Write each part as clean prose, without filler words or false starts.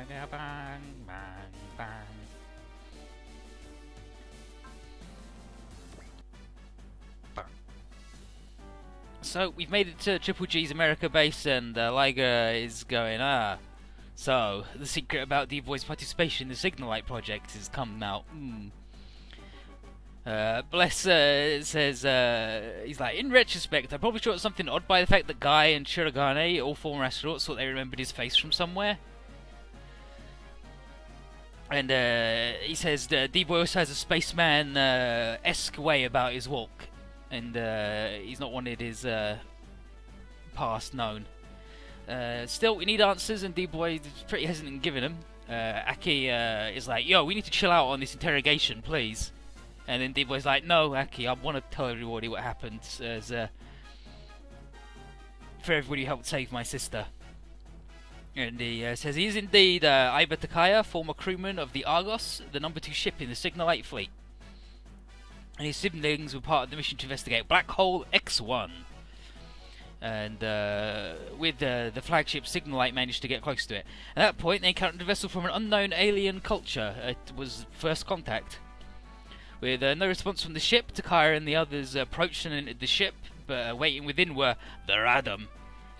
bang, bang, bang. So we've made it to Triple G's America base, and Liger is going, so the secret about D-Boy's participation in the Signalite project has come out. Bless says, he's like, in retrospect, I probably thought something odd by the fact that Guy and Shirogane, all former astronauts, thought they remembered his face from somewhere. And he says D-Boy also has a spaceman-esque way about his walk, and he's not wanted his past known. Still, we need answers, and D-Boy is pretty hesitant in giving them. Aki is like, yo, we need to chill out on this interrogation, please. And then D-Boy's like, no, Aki, I want to tell everybody what happened, as for everybody who helped save my sister. And he says he is indeed Iba Takaya, former crewman of the Argos, the number 2 ship in the Signalite fleet. And his siblings were part of the mission to investigate Black Hole X1. And with the flagship, Signalite managed to get close to it. At that point, they encountered a vessel from an unknown alien culture. It was first contact. With no response from the ship, Takaya and the others approached and entered the ship, but waiting within were the Radom,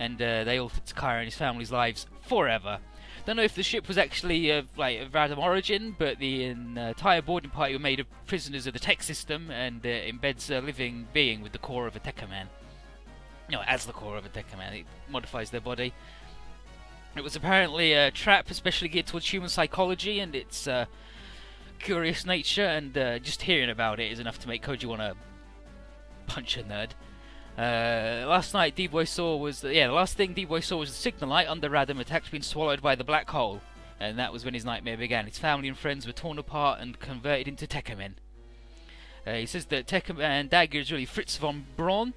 and they altered Takaya and his family's lives forever. Don't know if the ship was actually of Radom origin, but the entire boarding party were made of prisoners of the tech system, and embeds a living being with the core of a Tekkaman. No, as the core of a Tekkaman, it modifies their body. It was apparently a trap especially geared towards human psychology and its curious nature, and just hearing about it is enough to make Koji want to punch a nerd. Last night D-Boy saw was the last thing D-Boy saw was the Signalite under Radom attack being swallowed by the black hole, and that was when his nightmare began. His family and friends were torn apart and converted into Tekkamen. He says that Tekkaman Dagger is really Fritz von Braun,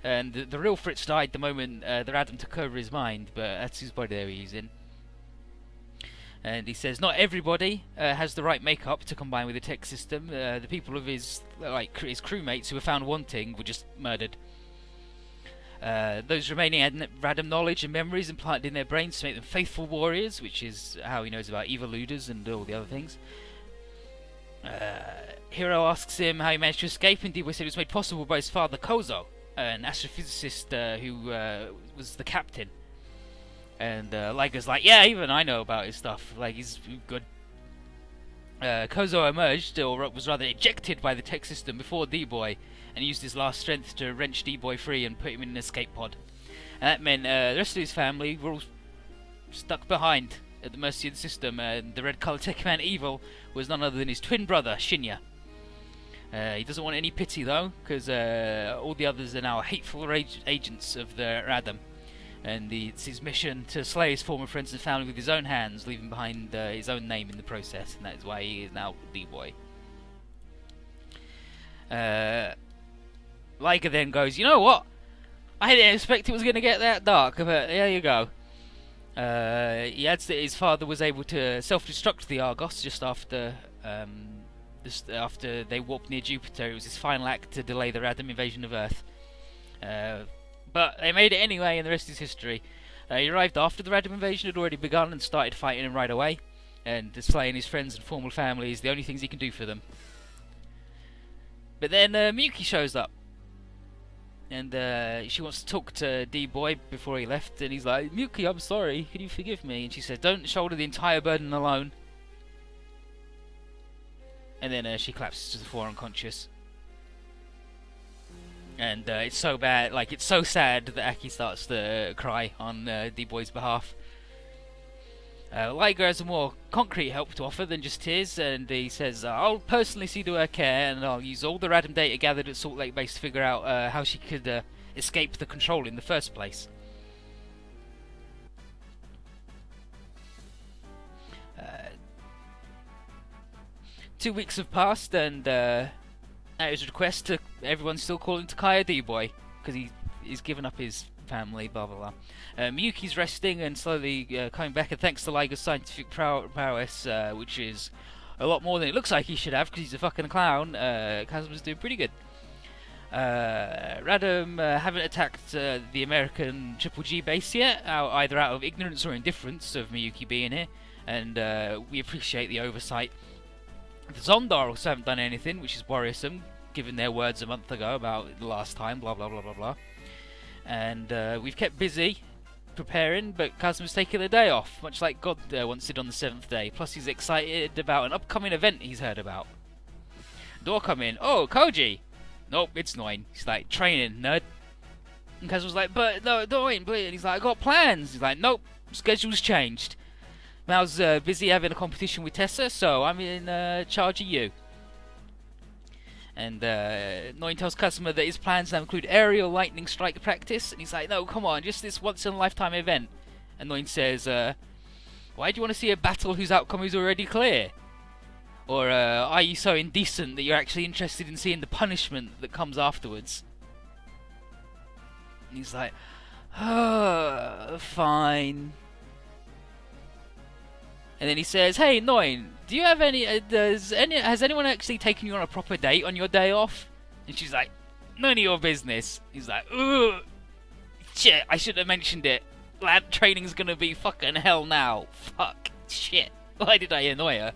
and the real Fritz died the moment the Radom took over his mind, but that's his body they were using. And he says not everybody has the right makeup to combine with the tech system. The people of his crewmates who were found wanting were just murdered. Those remaining had Radom knowledge and memories implanted in their brains to make them faithful warriors, which is how he knows about eviluders and all the other things. Hiro asks him how he managed to escape, and D-Boy said it was made possible by his father Kozo, an astrophysicist who was the captain. And Liger's like, yeah, even I know about his stuff. Like, he's good. Kozo emerged, or was rather ejected by the tech system before D-Boy, and used his last strength to wrench D-Boy free and put him in an escape pod. And that meant the rest of his family were all stuck behind at the mercy of the system, and the red-coloured Tekkaman Evil was none other than his twin brother, Shinya. He doesn't want any pity, though, because all the others are now hateful agents of the Radom. And it's his mission to slay his former friends and family with his own hands, leaving behind his own name in the process, and that is why he is now D-Boy. Liger then goes, you know what? I didn't expect it was going to get that dark, but there you go. He adds that his father was able to self-destruct the Argos just after they warped near Jupiter. It was his final act to delay the Radom invasion of Earth. But they made it anyway, and the rest is history. He arrived after the Radom invasion had already begun and started fighting him right away, and slaying his friends and former family is the only things he can do for them. But then Miyuki shows up, and she wants to talk to D-Boy before he left, and he's like, Miyuki, I'm sorry, can you forgive me? And she says, don't shoulder the entire burden alone. And then she collapses to the floor unconscious. And it's so bad, it's so sad that Aki starts to cry on D-Boy's behalf. Liger has a more concrete help to offer than just tears, and he says, I'll personally see to her care, and I'll use all the Radom data gathered at Salt Lake Base to figure out how she could escape the control in the first place. 2 weeks have passed, and at his request, everyone's still calling Takaya D-Boy, because he's given up his family, blah blah blah. Miyuki's resting and slowly coming back, and thanks to Liger's scientific prowess, which is a lot more than it looks like he should have, because he's a fucking clown, Kazuma's doing pretty good. Radom haven't attacked the American Triple G base yet, either out of ignorance or indifference of Miyuki being here. and we appreciate the oversight. The Zondar also haven't done anything, which is worrisome, given their words a month ago about the last time, blah blah blah blah blah. And we've kept busy preparing, but Kazuma's taking a day off, much like God once did on the 7th day. Plus he's excited about an upcoming event he's heard about. Door come in. Oh, Koji! Nope, it's 9. He's like, training, nerd. And Kazuma's like, but no, don't please. And he's like, I got plans. He's like, nope, schedule's changed. Mao's busy having a competition with Tessa, so I'm in charge of you. And Noin tells Kazuma that his plans now include aerial lightning strike practice, and he's like, no, come on, just this once-in-a-lifetime event. And Noin says, why do you want to see a battle whose outcome is already clear? Or are you so indecent that you're actually interested in seeing the punishment that comes afterwards? And he's like, fine. And then he says, hey, Noin, do you have any, has anyone actually taken you on a proper date on your day off? And she's like, none of your business. He's like, ugh, shit, I should have mentioned it. Lad, training's gonna be fucking hell now. Fuck, shit, why did I annoy her?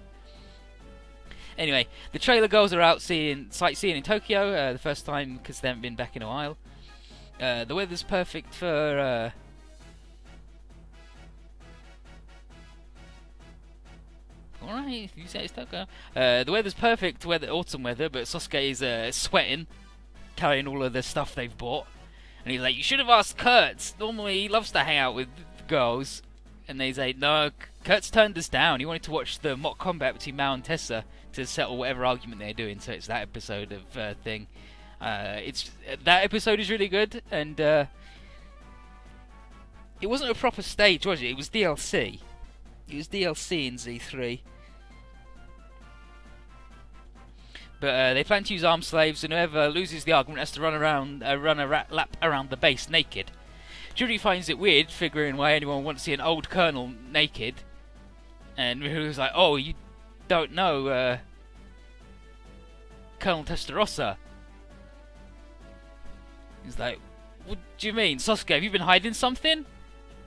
Anyway, the trailer girls are out sightseeing in Tokyo, the first time because they haven't been back in a while. The weather's perfect for, alright, you say it's Tokyo. The weather's perfect autumn weather, but Sasuke is sweating, carrying all of the stuff they've bought. And he's like, you should have asked Kurtz. Normally he loves to hang out with girls. And they say, no, Kurtz turned us down. He wanted to watch the mock combat between Mao and Tessa to settle whatever argument they're doing. So it's that episode of thing. That episode is really good, and it wasn't a proper stage, was it? It was DLC. It was DLC in Z3. But they plan to use armed slaves, and whoever loses the argument has to run a lap around the base naked. Judy finds it weird, figuring why anyone wants to see an old colonel naked. And Mihiru's like, oh, you don't know Colonel Testarossa. He's like, what do you mean? Sasuke, have you been hiding something?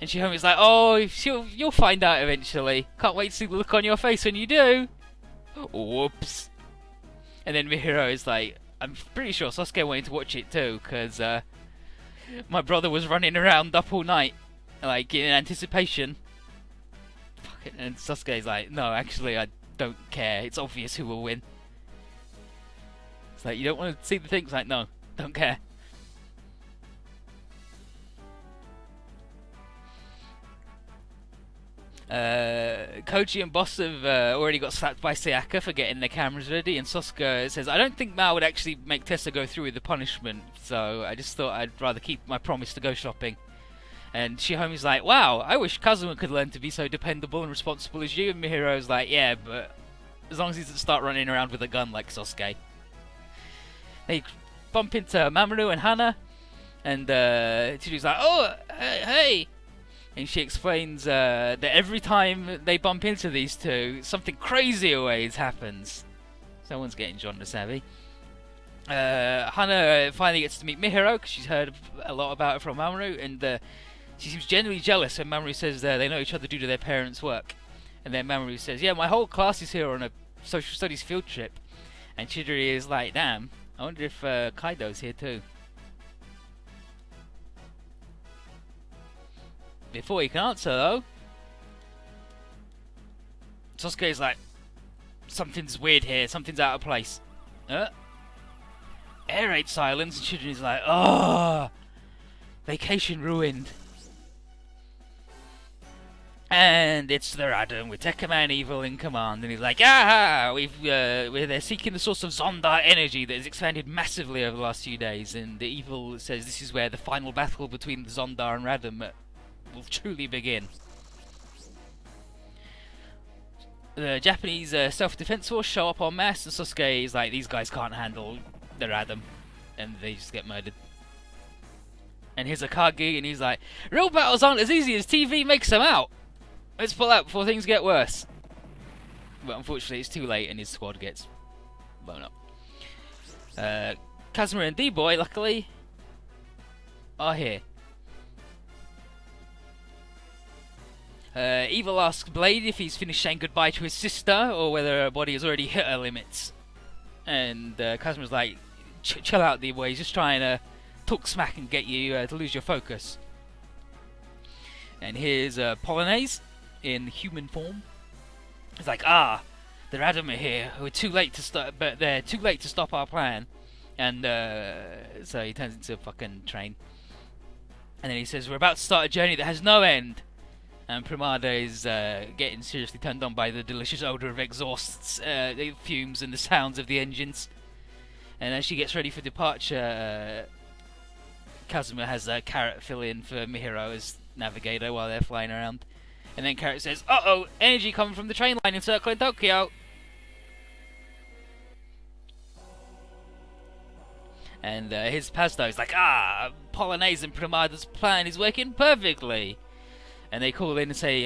And Shihomi's like, oh, you'll find out eventually. Can't wait to see the look on your face when you do. Whoops. And then Mihiru is like, I'm pretty sure Sasuke wanted to watch it too, because my brother was running around up all night, like, in anticipation. And Sasuke's like, no, actually, I don't care. It's obvious who will win. It's like, you don't want to see the thing? It's like, no, don't care. Koji and Boss have already got slapped by Sayaka for getting their cameras ready, and Sasuke says, I don't think Mao would actually make Tessa go through with the punishment, so I just thought I'd rather keep my promise to go shopping. And Shihomi's like, wow, I wish Kazuma could learn to be so dependable and responsible as you. And Mihiro's like, yeah, but as long as he doesn't start running around with a gun like Sasuke. They bump into Mamoru and Hana, and Chiru's like, oh, hey. And she explains that every time they bump into these two, something crazy always happens. Someone's getting genre savvy. Hana finally gets to meet Mihiru because she's heard a lot about it from Mamoru, and she seems genuinely jealous when Mamoru says they know each other due to their parents' work. And then Mamoru says, yeah, my whole class is here on a social studies field trip. And Chidori is like, damn, I wonder if Kaido's here too. Before he can answer, though, Sasuke's like, something's weird here, something's out of place. Air raid silence, and Chidori's like, oh, vacation ruined. And it's the Radom with Tekkaman Evil in command, and he's like, ah, they're seeking the source of Zonda energy that has expanded massively over the last few days, and the Evil says this is where the final battle between the Zonda and Radom will truly begin. The Japanese self-defense force show up en masse, and Sasuke is like, these guys can't handle the Radom, and they just get murdered. And here's Akagi, and he's like, real battles aren't as easy as TV makes them out. Let's pull out before things get worse. But unfortunately it's too late and his squad gets blown up. Kazuma and D-Boy, luckily, are here. Evil asks Blade if he's finished saying goodbye to his sister, or whether her body has already hit her limits. And Kazuma's like, chill out, D-boy, he's just trying to talk smack and get you to lose your focus. And here's Polonaise in human form. It's like, the Radom are here. We're too late to stop, but they're too late to stop our plan. And so he turns into a fucking train. And then he says, we're about to start a journey that has no end. And Primada is getting seriously turned on by the delicious odour of exhausts, the fumes and the sounds of the engines. And as she gets ready for departure, Kazuma has Carrot fill in for Mihiro as navigator while they're flying around. And then Carrot says, uh-oh, energy coming from the train line encircling Tokyo. And his Pazdo is like, Polonaise and Primada's plan is working perfectly. And they call in and say,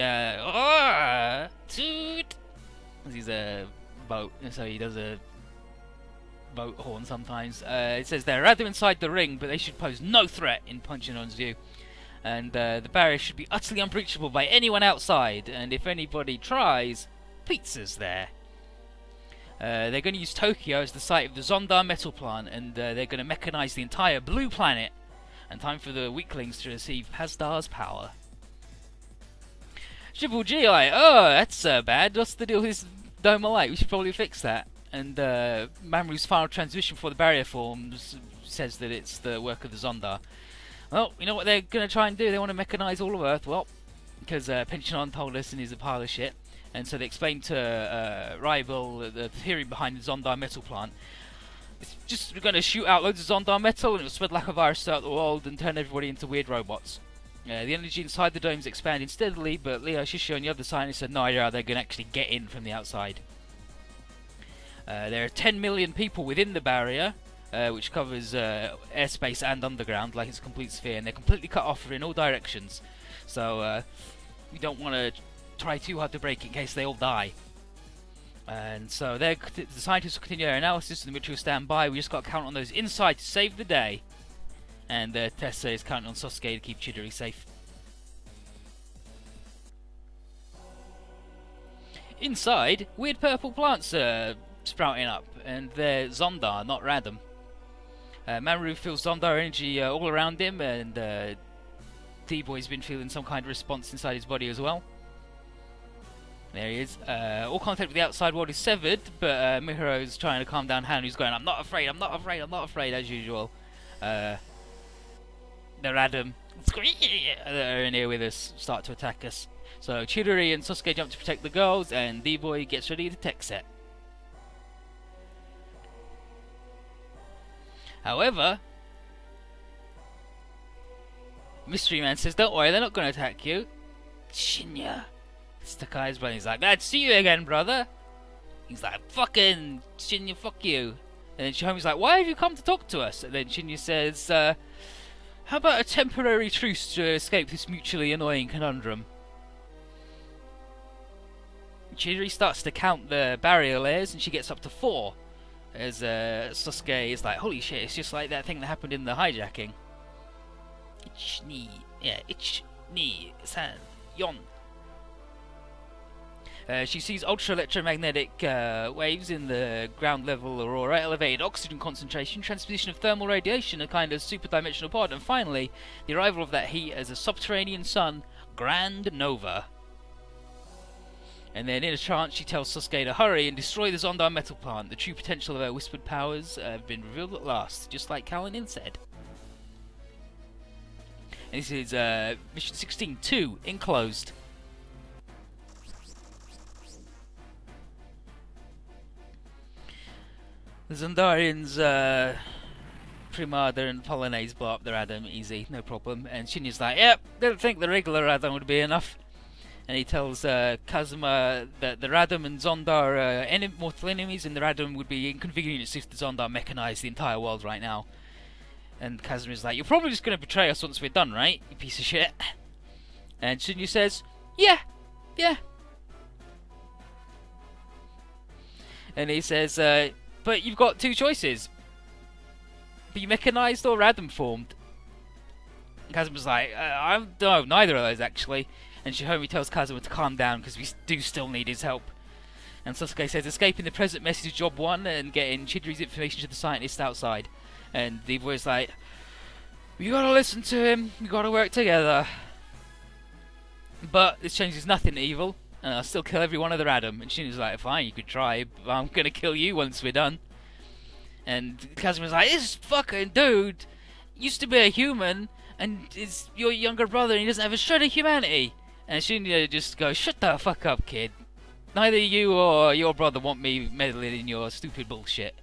toot! He's a boat, so he does a boat horn sometimes. It says they're rather inside the ring, but they should pose no threat in Punchinon's view. And the barrier should be utterly unbreachable by anyone outside, and if anybody tries, pizza's there. They're going to use Tokyo as the site of the Zonda metal plant, and they're going to mechanize the entire blue planet. And time for the weaklings to receive Pazdar's power. Triple G, that's bad. What's the deal with this dome of light? We should probably fix that. And Mamoru's final transmission before the barrier forms says that it's the work of the Zonda. Well, you know what they're going to try and do? They want to mechanize all of Earth. Well, because Pinchinon told us and he's a pile of shit. And so they explained to Rybel the theory behind the Zonda metal plant. It's just going to shoot out loads of Zonda metal and it'll spread like a virus throughout the world and turn everybody into weird robots. The energy inside the dome is expanding steadily, but Leo Shishio and the other scientists had no idea how they're going to actually get in from the outside. There are 10 million people within the barrier, which covers airspace and underground, like it's a complete sphere, and they're completely cut off in all directions. So you don't want to try too hard to break it in case they all die. And so the scientists will continue their analysis, and the military will stand by. We just got to count on those inside to save the day. And Tessa is counting on Sosuke to keep Chidori safe. Inside, weird purple plants are sprouting up, and they're Zonda, not Radom. Mamoru feels Zonda energy all around him, and D-Boy's been feeling some kind of response inside his body as well. There he is. All contact with the outside world is severed, but Mihiro's trying to calm down Hanu's going, I'm not afraid, I'm not afraid, I'm not afraid, as usual. The Radom that are in here with us start to attack us. So Chidori and Sosuke jump to protect the girls, and D-Boy gets ready to tech set. However, Mystery Man says, don't worry, they're not going to attack you. Shinya. It's Takai's brother. He's like, glad to see you again, brother. He's like, fucking Shinya, fuck you. And then Shihomi's like, why have you come to talk to us? And then Shinya says, how about a temporary truce to escape this mutually annoying conundrum? Chidori starts to count the barrier layers, and she gets up to 4. As Sosuke is like, holy shit, it's just like that thing that happened in the hijacking. Yon. She sees ultra-electromagnetic waves in the ground-level aurora, elevated oxygen concentration, transposition of thermal radiation, a kind of super-dimensional pod, and finally, the arrival of that heat as a subterranean sun, Grand Nova. And then in a trance, she tells Sosuke to hurry and destroy the Zonda metal plant. The true potential of her whispered powers have been revealed at last, just like Kalanin said. And this is Mission 16-2, Enclosed. The Zondarians, Primada and Polonaise blow up the Radom, easy, no problem. And Shinya's like, yep, didn't think the regular Radom would be enough. And he tells Kazuma that the Radom and Zonda are mortal enemies, and the Radom would be inconvenient if the Zonda mechanized the entire world right now. And Kazuma's like, you're probably just going to betray us once we're done, right, you piece of shit? And Shinya says, yeah. And he says, but you've got 2 choices. Be mechanized or Radom formed. Kazuma's like, no, neither of those actually. And Shihomi tells Kazuma to calm down because we do still need his help. And Sasuke says, escaping the present mess is job one, and getting Chidori's information to the scientists outside. And the boy's like, you gotta listen to him, you gotta work together. But this changes nothing to evil, and I'll still kill every one of the Adam. And Shin's like, fine, you could try, but I'm gonna kill you once we're done. And Kazuma's like, this fucking dude used to be a human, and is your younger brother, and he doesn't have a shred of humanity. And Shinya just goes, shut the fuck up, kid. Neither you or your brother want me meddling in your stupid bullshit.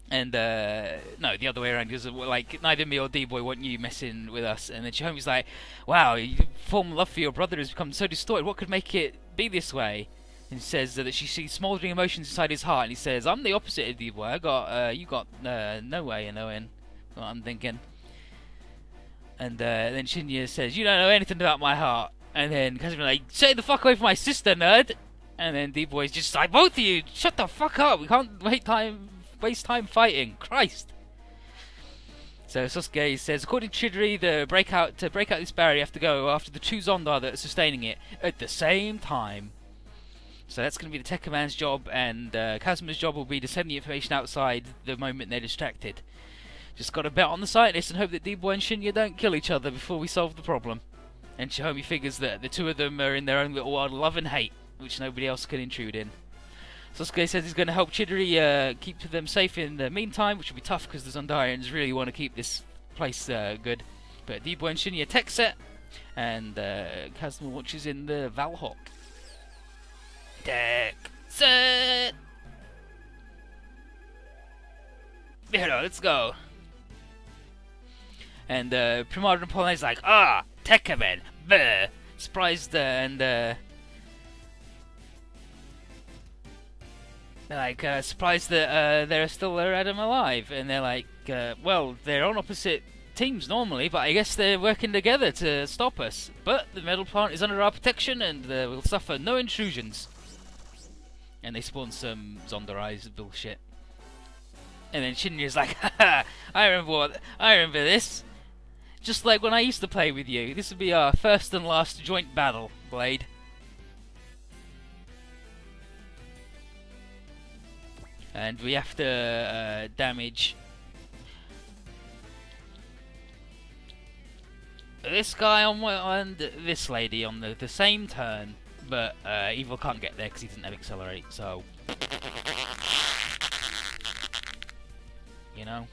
And, no, the other way around, because, like, neither me or D-Boy want you messing with us. And then Chihomi's like, wow, your former love for your brother has become so distorted, what could make it be this way? And he says that she sees smouldering emotions inside his heart, and he says, I'm the opposite of D-Boy, you got no way of knowing what I'm thinking. And then Shinya says, you don't know anything about my heart. And then Kazuma's like, stay the fuck away from my sister, nerd! And then D-Boy's just like, both of you, shut the fuck up, we can't waste time fighting, Christ! So Sasuke says, according to Chidori, to break out this barrier, you have to go after the two Zondar that are sustaining it at the same time. So that's going to be the Tekka Man's job, and Kazuma's job will be to send the information outside the moment they're distracted. Just got to bet on the scientists and hope that D-Boy and Shinya don't kill each other before we solve the problem. And Chihomi figures that the two of them are in their own little world of love and hate, which nobody else can intrude in. Sasuke says he's going to help Chidori keep them safe in the meantime, which will be tough because the Zondaarians really want to keep this place good. But D-Boy and Shinya tech set, and Kazuma watches in the Valhawk. Tech set! Here, let's go. And Primard and Polonai's like, Tekkamen, bleh, surprised, and they're like, surprised that there are still Adam alive, and they're like, well, they're on opposite teams normally, but I guess they're working together to stop us. But the metal plant is under our protection, and we'll suffer no intrusions. And they spawn some Zondarized bullshit. And then Shinya's like, haha, I remember this. Just like when I used to play with you. This would be our first and last joint battle, Blade. And we have to damage this guy and this lady on the same turn. But Evil can't get there because he doesn't have Accelerate, so... You know?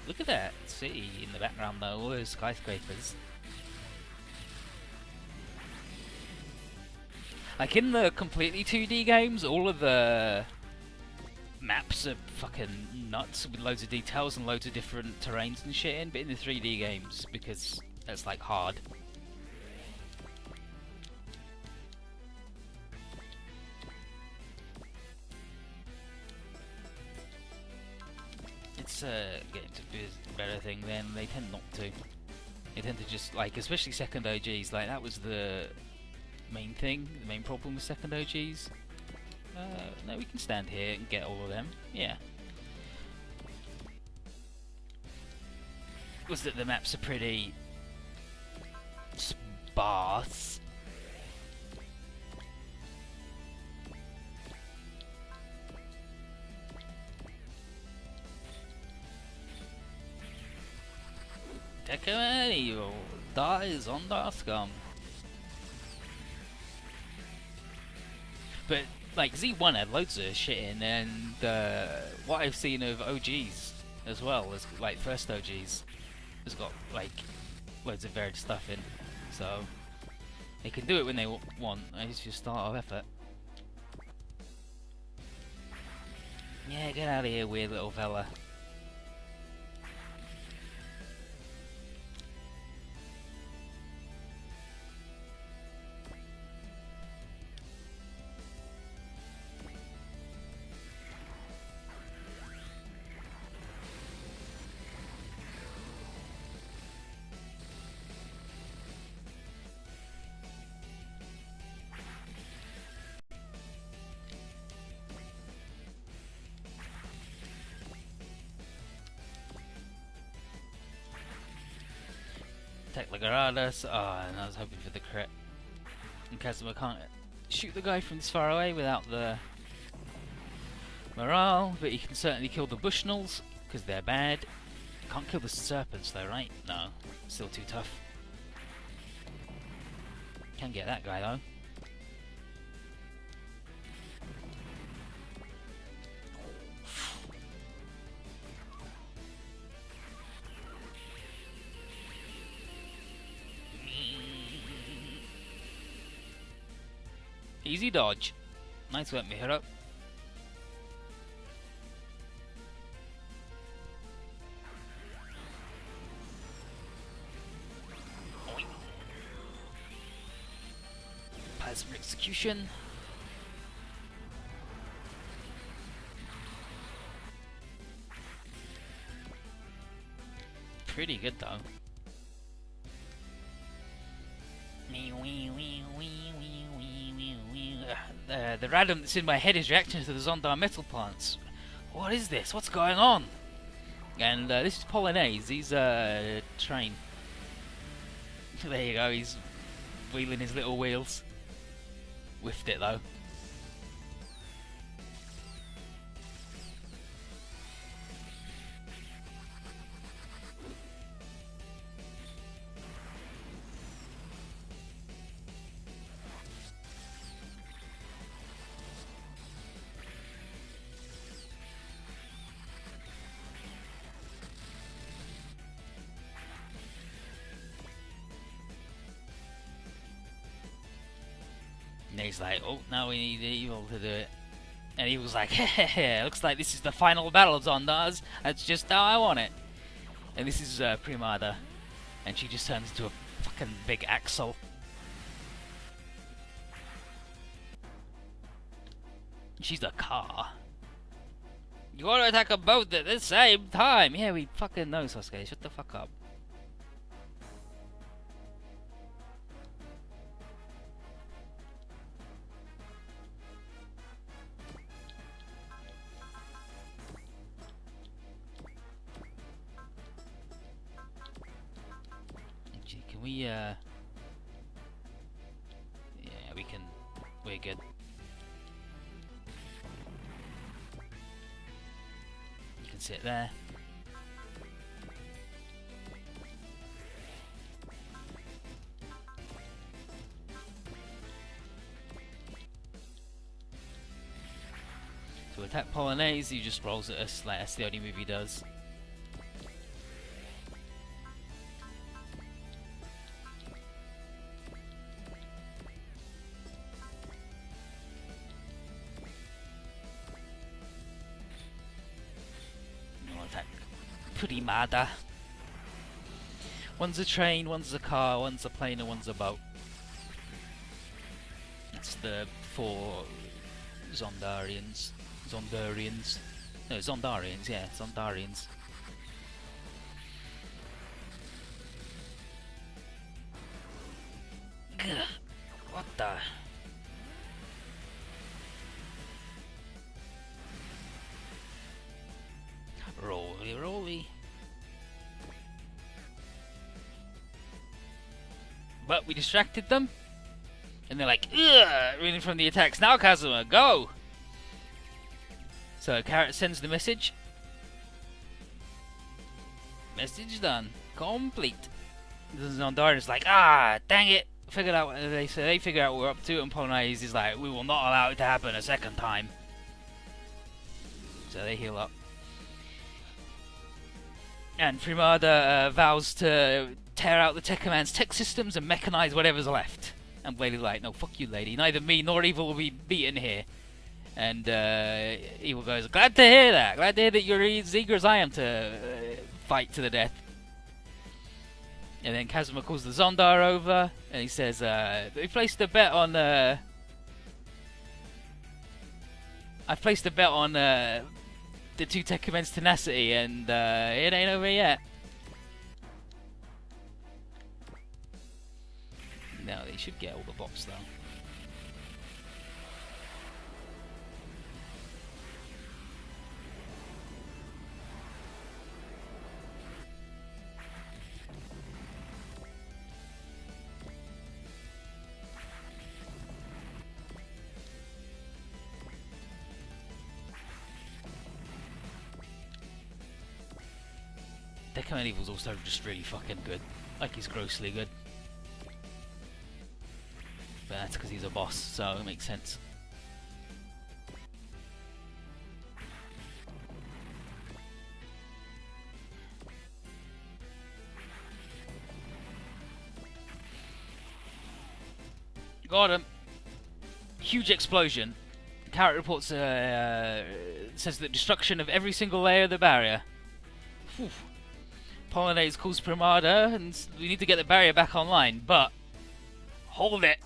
Look at that city in the background though, all those skyscrapers. Like in the completely 2D games, all of the maps are fucking nuts with loads of details and loads of different terrains and shit in, but in the 3D games, because that's like hard. It's getting to be a better thing then, they tend not to. They tend to just, like, especially second OGs, like that was the main thing, the main problem with second OGs. No, we can stand here and get all of them, yeah. Was that the maps are pretty sparse. Tekkaman, you die Zondar scum. But like Z1 had loads of shit in, and what I've seen of OGs as well as like first OGs has got like loads of varied stuff in, so they can do it when they want. It's just a lot of effort. Yeah, get out of here, weird little fella. attack Lagaradas. Oh, and I was hoping for the crit. And Kazuma can't shoot the guy from this far away without the morale, but he can certainly kill the Bushnells, because they're bad. Can't kill the serpents though, right? No, still too tough. Can get that guy though. Easy dodge. Nice work, Mihiro. Plasma execution. Pretty good though. The radom that's in my head is reacting to the Zondar metal plants. What is this? What's going on? And this is Polonaise. He's train. There you go. He's wheeling his little wheels. Whiffed it though. And he's like, oh, now we need Evil to do it. And Evil's like, hehehe, looks like this is the final battle, Zondars. That's just how I want it. And this is Primada. And she just turns into a fucking big axle. She's a car. You want to attack them both at the same time. Yeah, we fucking know, Sasuke. Shut the fuck up. Can we, yeah, we can, we're good. You can sit there. To attack Polonaise, he just rolls at us like that's the only move he does. Primada. One's a train, one's a car, one's a plane, and one's a boat. It's the 4 Zondarians. Zondarians. No, Zondarians, yeah, Zondarians. Gah, what the? Rolly, rolly. But we distracted them. And they're like, ugh, running from the attacks. Now, Kazuma, go! So, Carrot sends the message. Message done. Complete. The Zondarian's like, ah, dang it. Figured out what they say. They figure out what we're up to. And Polonaise is like, we will not allow it to happen a second time. So they heal up. And Primada vows to tear out the Tech Command's tech systems and mechanize whatever's left. And Blade's like, no, fuck you, lady. Neither me nor Evil will be beaten here. And Evil goes, glad to hear that. Glad to hear that you're as eager as I am to fight to the death. And then Kazuma calls the Zondar over, and he says, we placed a bet on, I placed a bet on, the 2 Tech Command's tenacity, and it ain't over yet. No, they should get all the bops though. Deku Medieval's also just really fucking good. Like, he's grossly good. But that's because he's a boss, so it makes sense. Got him. Huge explosion. Carrot reports says that destruction of every single layer of the barrier. Whew. Polonaise calls Primada, and we need to get the barrier back online, but hold it.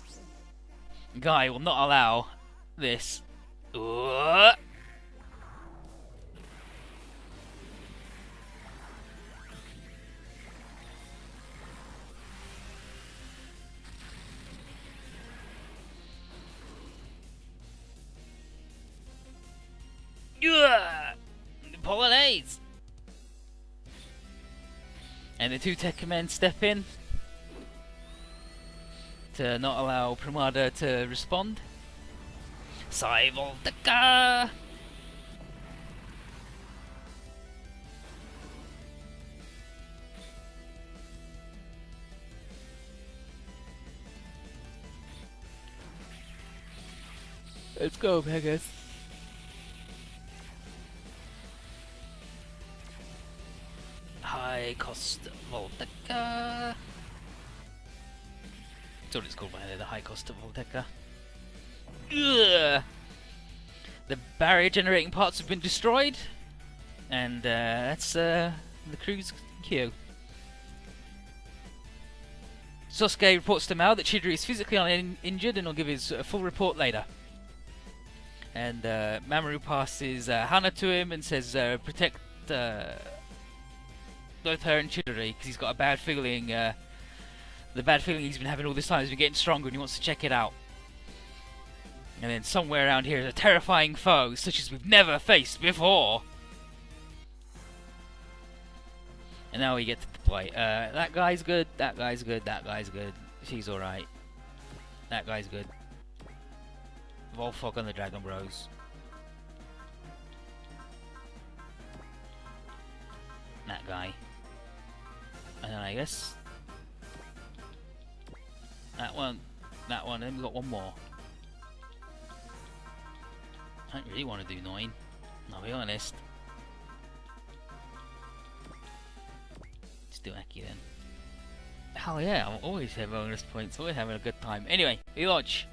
Guy will not allow this. Polonaise! And the two Tekken men step in to not allow Primada to respond. Voltica! Let's go, Pegasus. High cost Voltica. That's what it's called by the high cost of Voltica. Ugh. The barrier generating parts have been destroyed, and that's the crew's cue. Sosuke reports to Mao that Chidori is physically uninjured and will give his full report later. And Mamoru passes Hana to him and says protect both her and Chidori, because he's got a bad feeling. The bad feeling he's been having all this time has been getting stronger, and he wants to check it out. And then somewhere around here is a terrifying foe, such as we've never faced before. And now we get to play. That guy's good. That guy's good. That guy's good. She's all right. That guy's good. Volfog and the Dragon Bros. That guy. And then I guess that one, and then we got one more. I don't really want to do 9, I'll be honest. Let's do Aki then. Hell yeah, I'm always having bonus points, always having a good time. Anyway, we launch.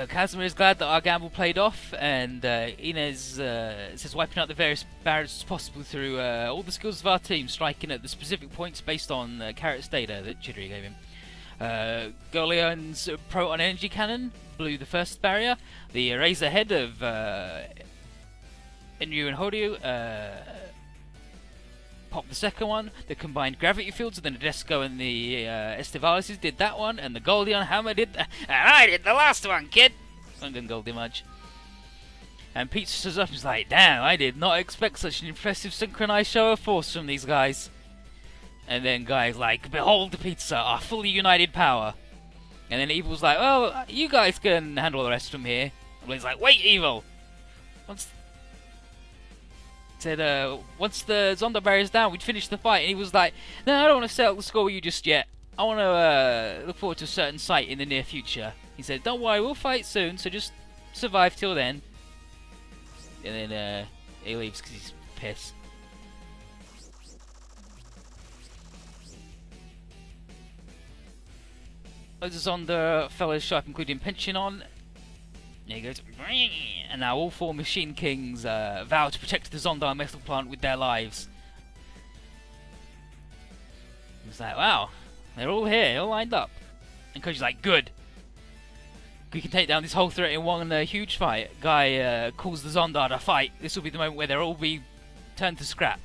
Casimir is glad that our gamble played off, and Inez says wiping out the various barriers as possible through all the skills of our team, striking at the specific points based on Carrot's data that Chidori gave him. Goleon's proton energy cannon blew the first barrier. The razor head of Enryu and Horyu popped the second one. The combined gravity fields of the Nadesco and the Estevalises did that one, and the Goldion hammer did and I did the last one, kid! I didn't Goldie much. And Pete stood up and was like, damn, I did not expect such an impressive synchronized show of force from these guys. And then Guy's like, behold the pizza, our fully united power. And then Evil's like, oh, you guys can handle the rest from here. And he's like, wait, Evil! Once the Zonda barrier's down, we'd finish the fight. And he was like, no, I don't want to settle the score with you just yet. I want to look forward to a certain site in the near future. He said, don't worry, we'll fight soon, so just survive till then. And then he leaves because he's pissed. Loads of Zonda fellas show up, including Pensionon. There he goes. And now all 4 Machine Kings vow to protect the Zonda metal plant with their lives. It's like, wow, they're all here, all lined up. And Koji's like, good. We can take down this whole threat in one huge fight. Guy calls the Zonda to fight. This will be the moment where they'll all be turned to scrap.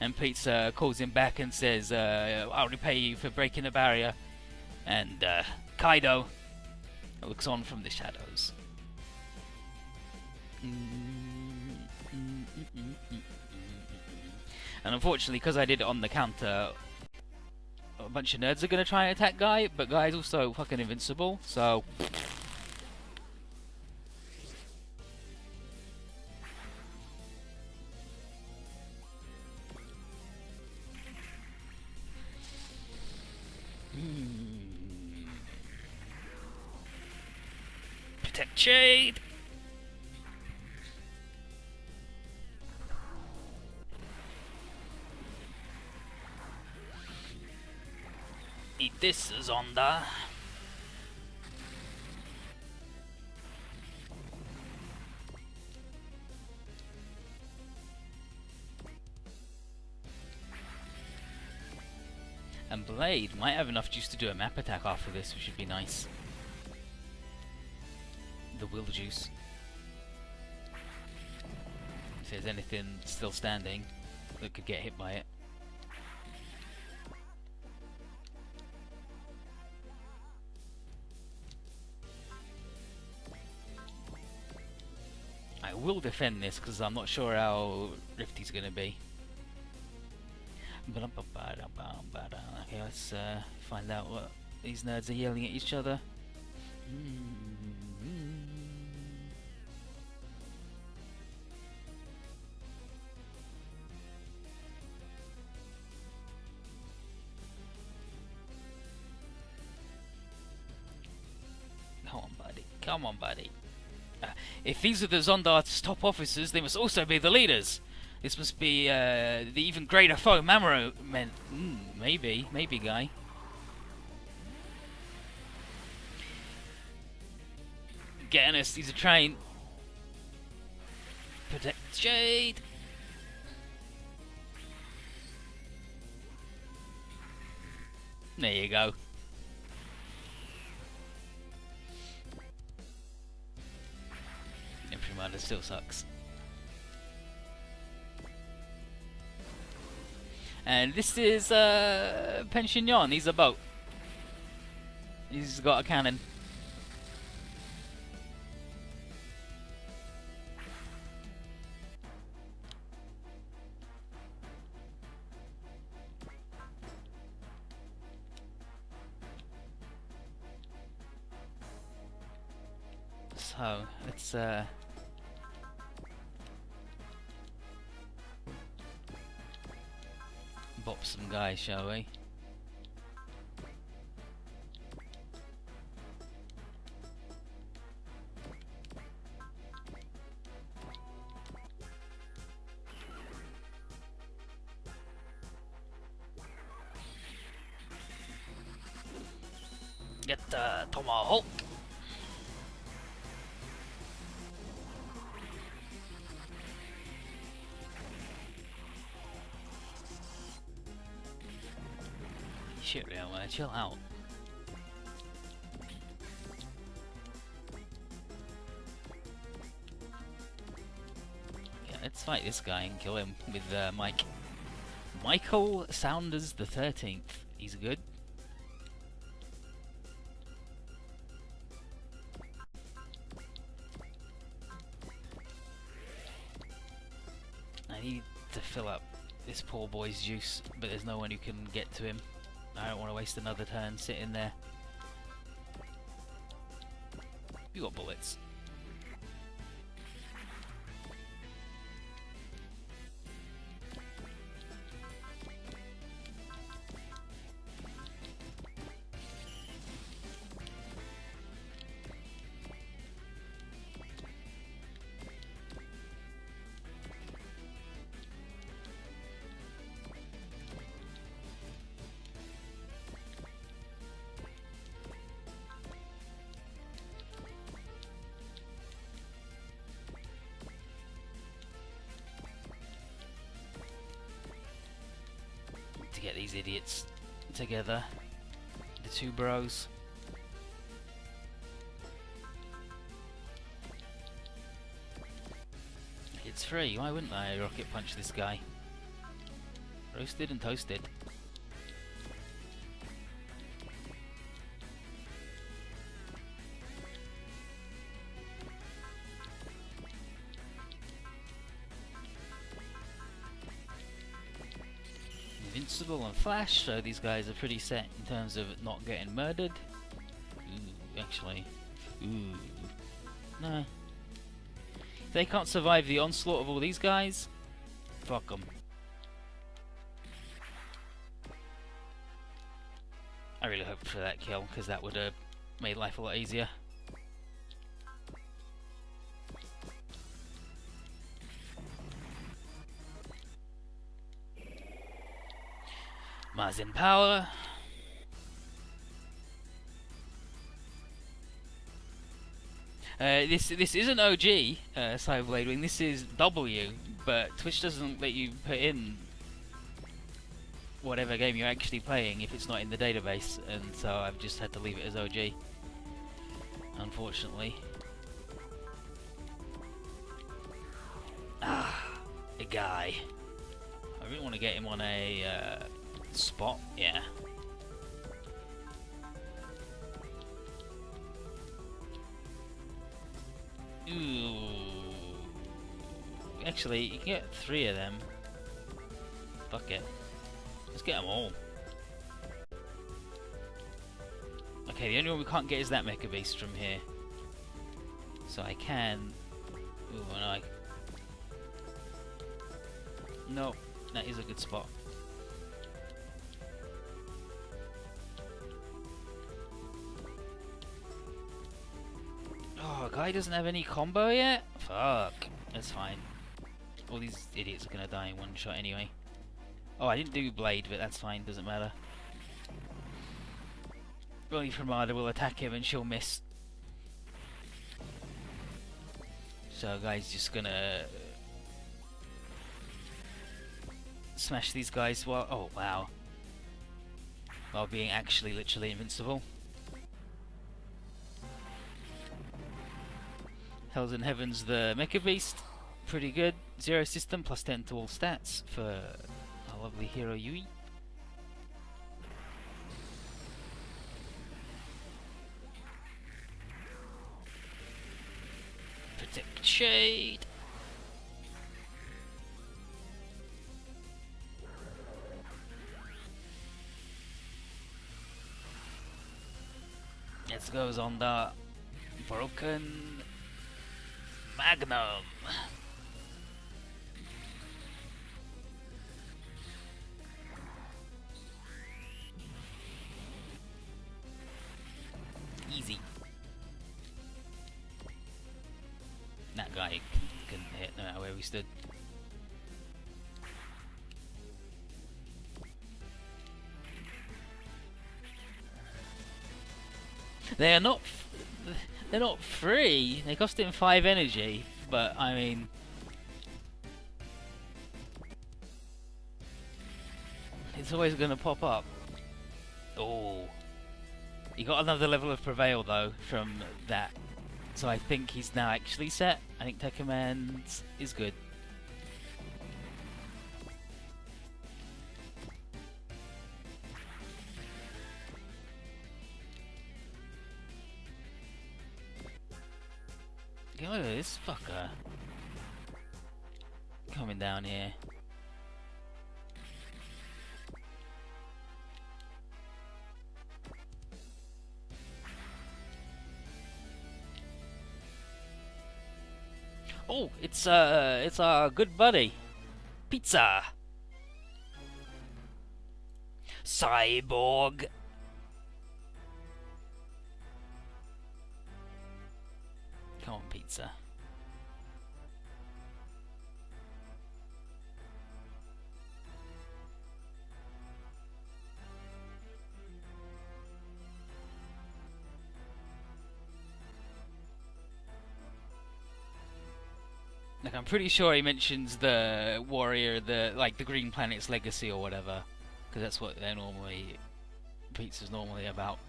And Pete calls him back and says, I'll repay you for breaking the barrier. And Kaido looks on from the shadows. And unfortunately, because I did it on the counter, a bunch of nerds are gonna try and attack Guy, but Guy's also fucking invincible, so. Protect Shade! Eat this, Zonda. And Blade might have enough juice to do a map attack after this, which would be nice. The will juice. If there's anything still standing that could get hit by it. I will defend this because I'm not sure how Rifty's going to be. Okay, let's find out what these nerds are yelling at each other. Come on, buddy. Come on, buddy. If these are the ZONDAAAAARRRRSSSS's top officers, they must also be the leaders. This must be the even greater foe Mamoru meant. Maybe, Guy. Getting us, he's a train. Protect Jade. There you go. Imprimatur still sucks. And this is Penchignon. He's a boat. He's got a cannon. So let's bop some guys, shall we? Get the tomahawk. Shit, real man, chill out. Yeah, let's fight this guy and kill him with Mike. Michael Saunders the 13th. He's good. I need to fill up this poor boy's juice, but there's no one who can get to him. I don't want to waste another turn sitting there. You got bullets. To get these idiots together, the two bros. It's free, why wouldn't I rocket punch this guy? Roasted and toasted. invincible and flash, so these guys are pretty set in terms of not getting murdered. Ooh, actually. Ooh. No. If they can't survive the onslaught of all these guys, fuck them. I really hope for that kill, because that would have made life a lot easier. Mars in power. This isn't OG Cyberblade Wing. This is W, but Twitch doesn't let you put in whatever game you're actually playing if it's not in the database, and so I've just had to leave it as OG, unfortunately. Ah, a guy. I really want to get him on a spot, yeah. Ooh. Actually, you can get 3 of them. Fuck it. Let's get them all. Okay, the only one we can't get is that Mecha Beast from here. So I can... Ooh, and I... No, that is a good spot. Oh, guy doesn't have any combo yet? Fuck. That's fine. All these idiots are gonna die in one shot anyway. Oh, I didn't do Blade, but that's fine, doesn't matter. Rolly Promada will attack him and she'll miss. So guy's just gonna smash these guys while... Oh, wow. While being actually literally invincible. Hells and Heavens the Mecha Beast. Pretty good. 0 system, plus 10 to all stats for our lovely hero Yui. Protect Shade. Let's go Zonda. Broken Magnum. Easy. That guy couldn't hit no matter where we stood. They're not free. They cost him 5 energy, but I mean, it's always going to pop up. Oh, he got another level of Prevail though from that, so I think he's now actually set. I think Tech Command is good. Look at this fucker coming down here. Oh, it's our good buddy, Pizza Cyborg. Come on, Pizza. Like, I'm pretty sure he mentions the warrior, the Green Planet's legacy or whatever, because that's what they're normally, Pizza's normally about.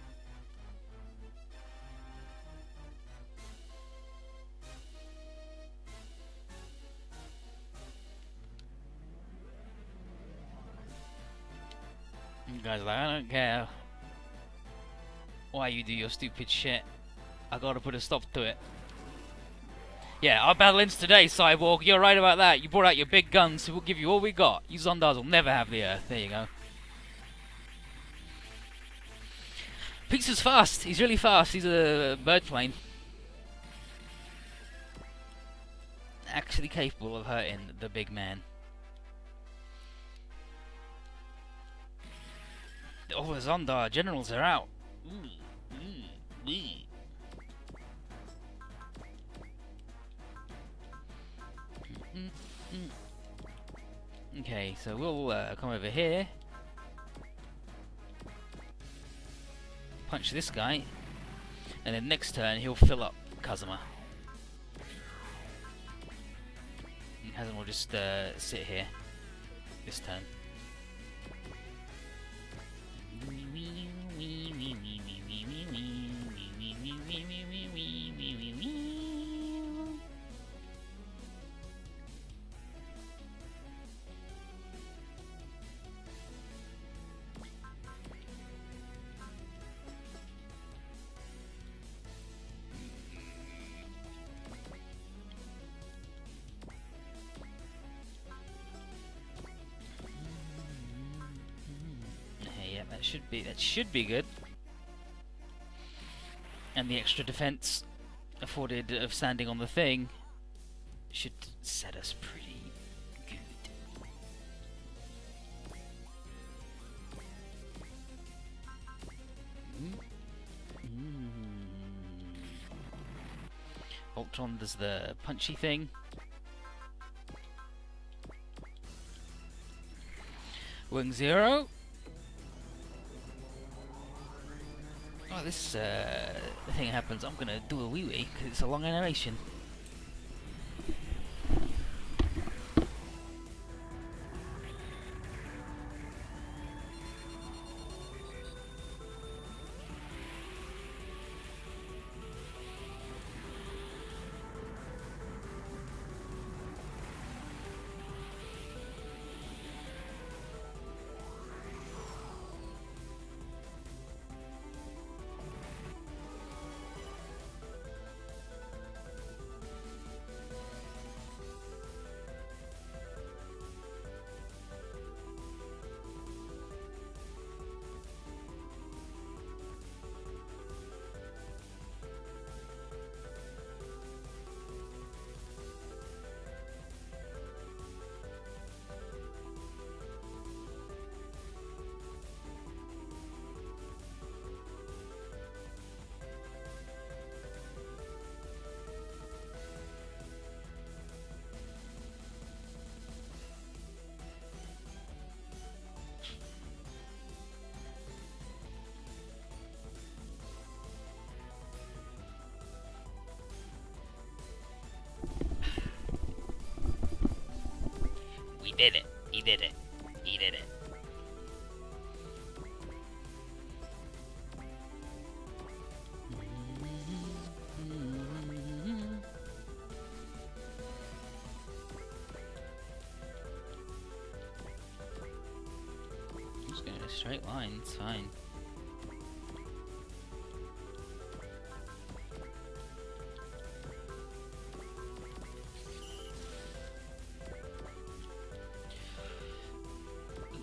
You guys are like, I don't care why you do your stupid shit. I gotta put a stop to it. Yeah, our battle ends today, Cyborg. You're right about that. You brought out your big guns, so we'll give you all we got. You Zondars will never have the Earth. There you go. Pizza's fast. He's really fast. He's a bird plane. Actually capable of hurting the big man. All the Zondar generals are out. Okay, so we'll come over here. Punch this guy. And then next turn he'll fill up Kazuma. And Kazuma will just sit here this turn. That should be good. And the extra defense afforded of standing on the thing should set us pretty good. Voltron does the punchy thing. Wing 0. Oh, this thing happens. I'm gonna do a wee-wee because it's a long animation. He did it. He did it. He did it. I'm just going in a straight line. It's fine.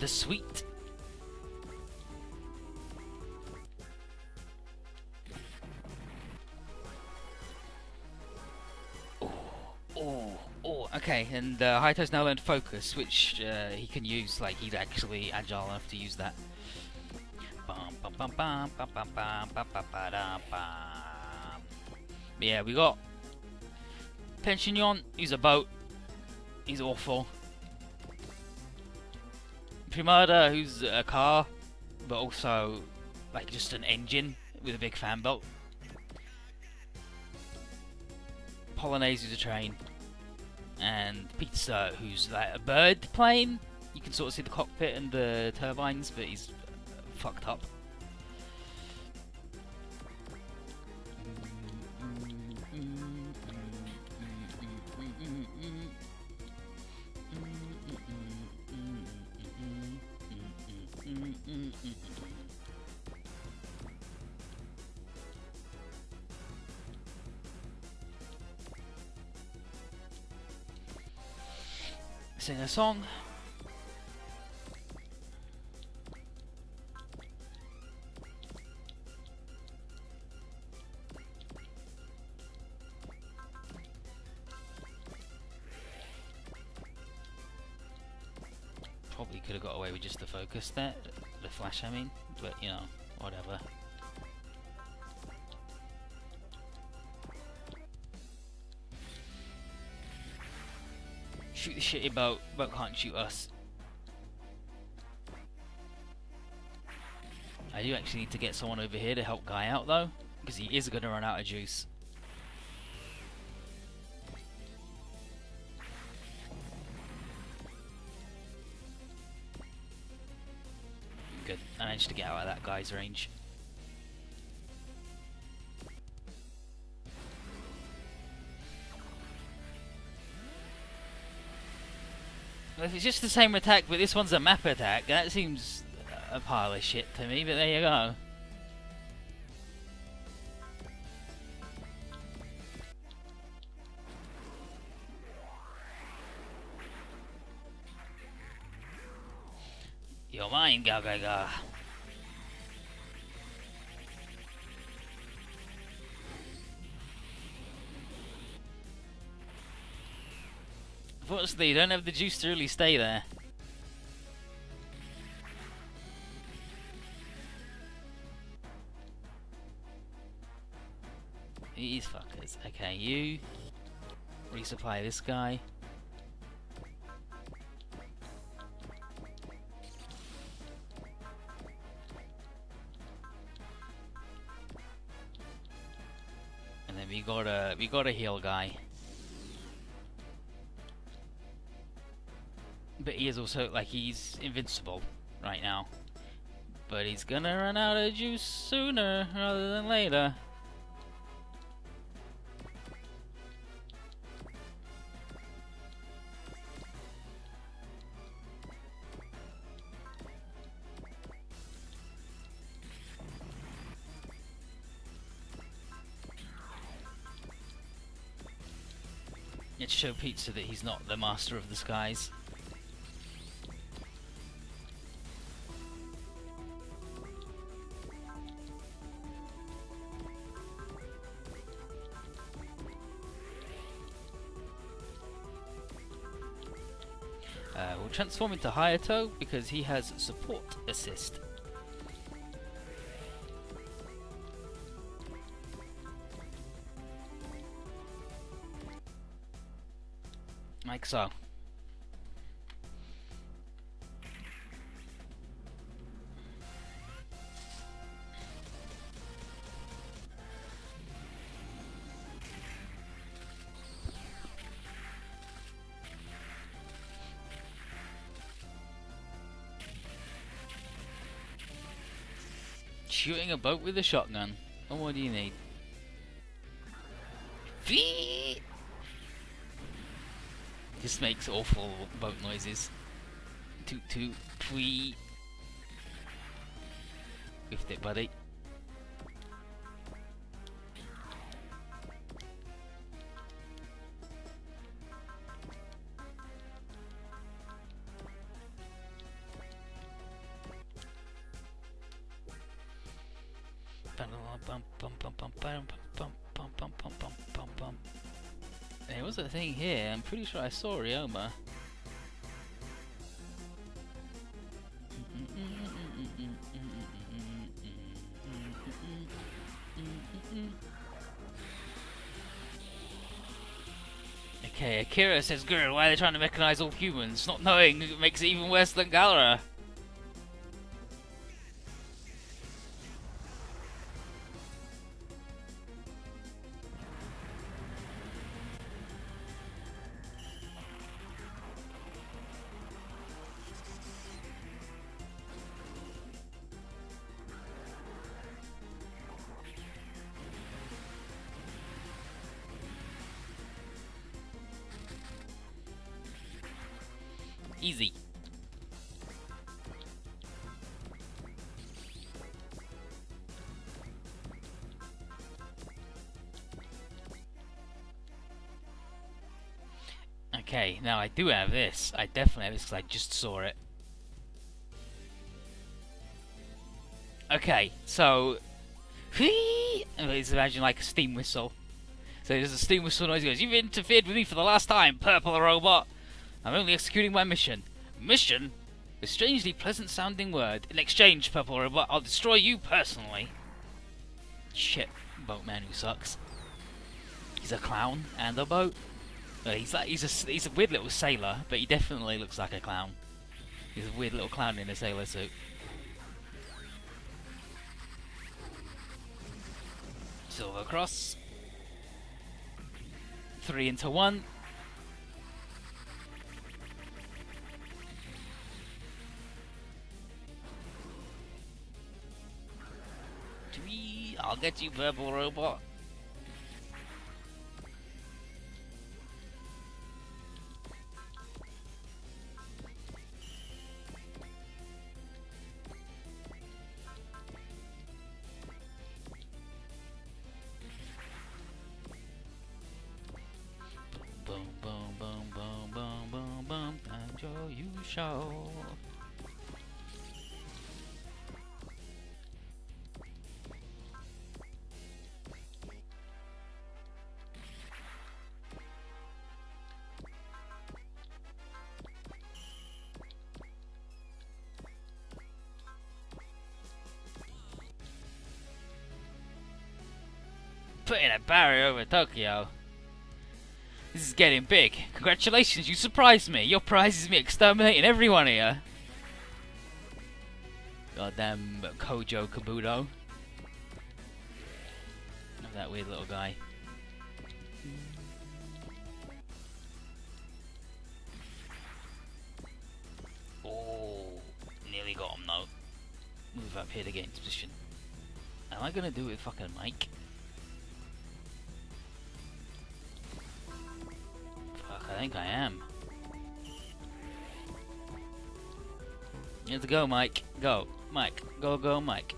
The sweet. Oh, okay, and Haito's now learned focus, which he can use, like, he's actually agile enough to use that. Yeah, we got Pensionyon, he's a boat, he's awful. Primada, who's a car, but also like just an engine with a big fan belt. Polonaise, who's a train, and Pizza, who's like a bird plane. You can sort of see the cockpit and the turbines, but he's fucked up. Sing a song. We could have got away with just the focus there, the flash I mean, but you know, whatever. Shoot the shitty boat, boat can't shoot us. I do actually need to get someone over here to help Guy out though, because he is going to run out of juice. Good, I managed to get out of that guy's range. Well, if it's just the same attack, but this one's a map attack, that seems a pile of shit to me, but there you go. You're mine, Gaga. Unfortunately, you don't have the juice to really stay there. These fuckers. Okay, you resupply this guy. And then we got a heal guy. But he is also, like, he's invincible right now. But he's gonna run out of juice sooner rather than later. Let's show Pizza that he's not the master of the skies. We'll transform into Hayato because he has support assist. Like so. Shooting a boat with a shotgun. And what do you need? Vee! This makes awful boat noises. Toot toot, twee. Whiffed it, buddy. There was a thing here, I'm pretty sure I saw Ryoma. Okay, Akira says, "Girl, why are they trying to mechanize all humans? Not knowing makes it even worse than Galra." Easy. Okay, now I do have this. I definitely have this because I just saw it. Okay, so let's imagine like a steam whistle. So there's a steam whistle noise. He goes, "You've interfered with me for the last time, purple robot. I'm only executing my mission." Mission? A strangely pleasant sounding word. In exchange, Purple Robot, I'll destroy you personally. Shit, boatman who sucks. He's a clown and a boat. He's a weird little sailor, but he definitely looks like a clown. He's a weird little clown in a sailor suit. Silver cross. 3 into 1. I'll get you, Purple Robot. Boom, boom, boom, boom, boom, boom, boom. And you show. Putting a barrier over Tokyo. This is getting big. Congratulations, you surprised me. Your prize is me exterminating everyone here. Goddamn Kojo Kabuto. That weird little guy. Oh, nearly got him though. Move up here to get into position. Am I gonna do it with fucking Mike? I think I am. You have to go, Mike. Go, Mike. Go, go, Mike.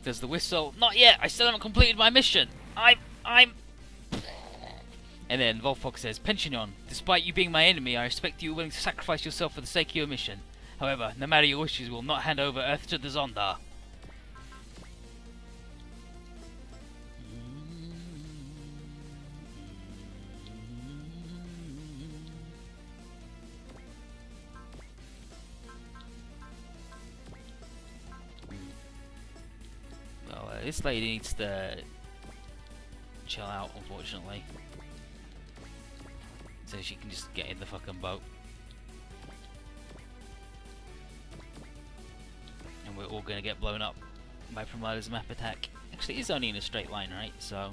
There's the whistle. Not yet. I still haven't completed my mission. I'm. And then Volfok says, Pensionon, despite you being my enemy, I respect you willing to sacrifice yourself for the sake of your mission. However, no matter your wishes, we will not hand over Earth to the Zonda. This lady needs to chill out, unfortunately. So she can just get in the fucking boat. And we're all gonna get blown up by Promada's map attack. Actually, it's only in a straight line, right? So...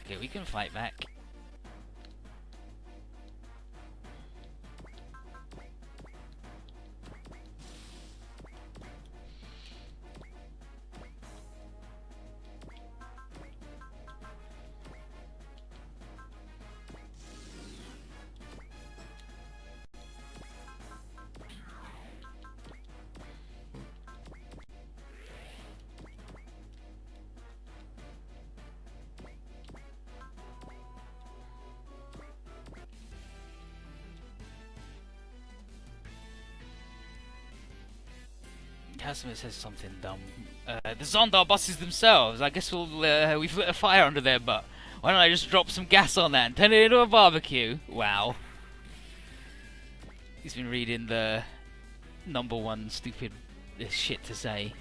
okay, we can fight back. Casimir says something dumb. The Zondar buses themselves. I guess we've lit a fire under their butt. Why don't I just drop some gas on that and turn it into a barbecue? Wow. He's been reading the #1 stupid shit to say.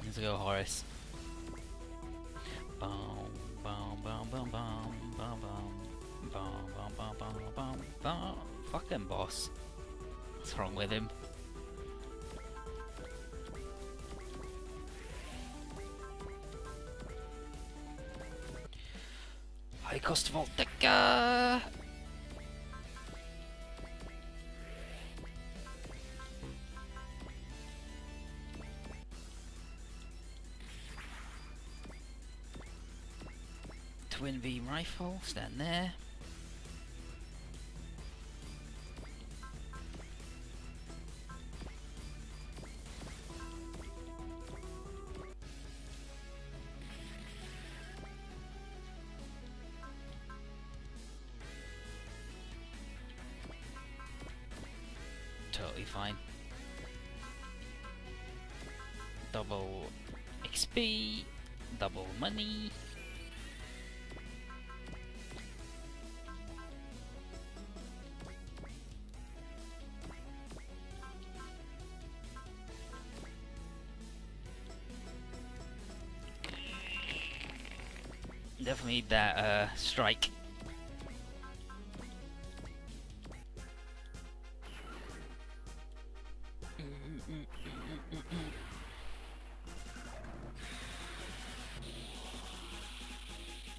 Let's go, Horace. Boom, boom, boom, boom, boom, boom, boom, boom, boom, boom, boom, boom. Fucking boss. What's wrong with him? High cost Voltica. Twin beam rifle, stand there. Totally fine. Double XP, double money. Definitely need that strike.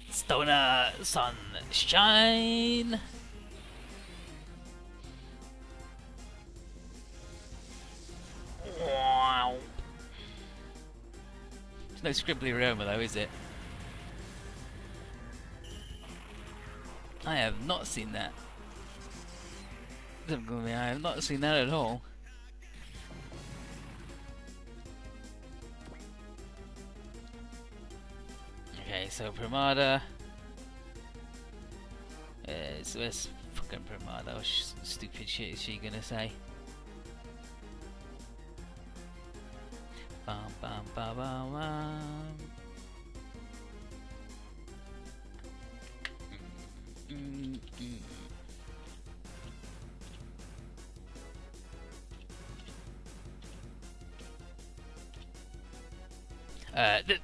Stoner sunshine. Wow. There's no scribbly Roma though, is it? I have not seen that. I have not seen that at all. Okay, so Primada. So where's fucking Primada? What stupid shit is she gonna say? Bam bam bam bam bam.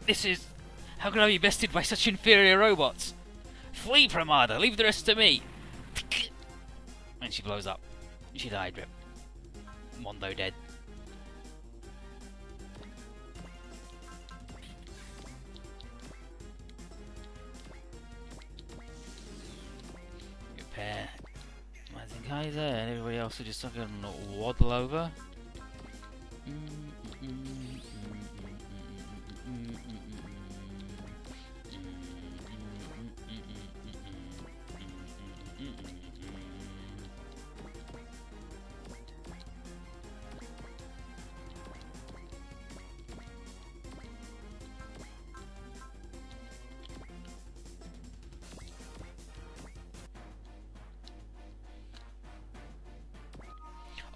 This is... How can I be bested by such inferior robots? Flee, Primada! Leave the rest to me! And she blows up. She died, Rip. Mondo dead. Repair. Kaiser and everybody else will just fucking waddle over.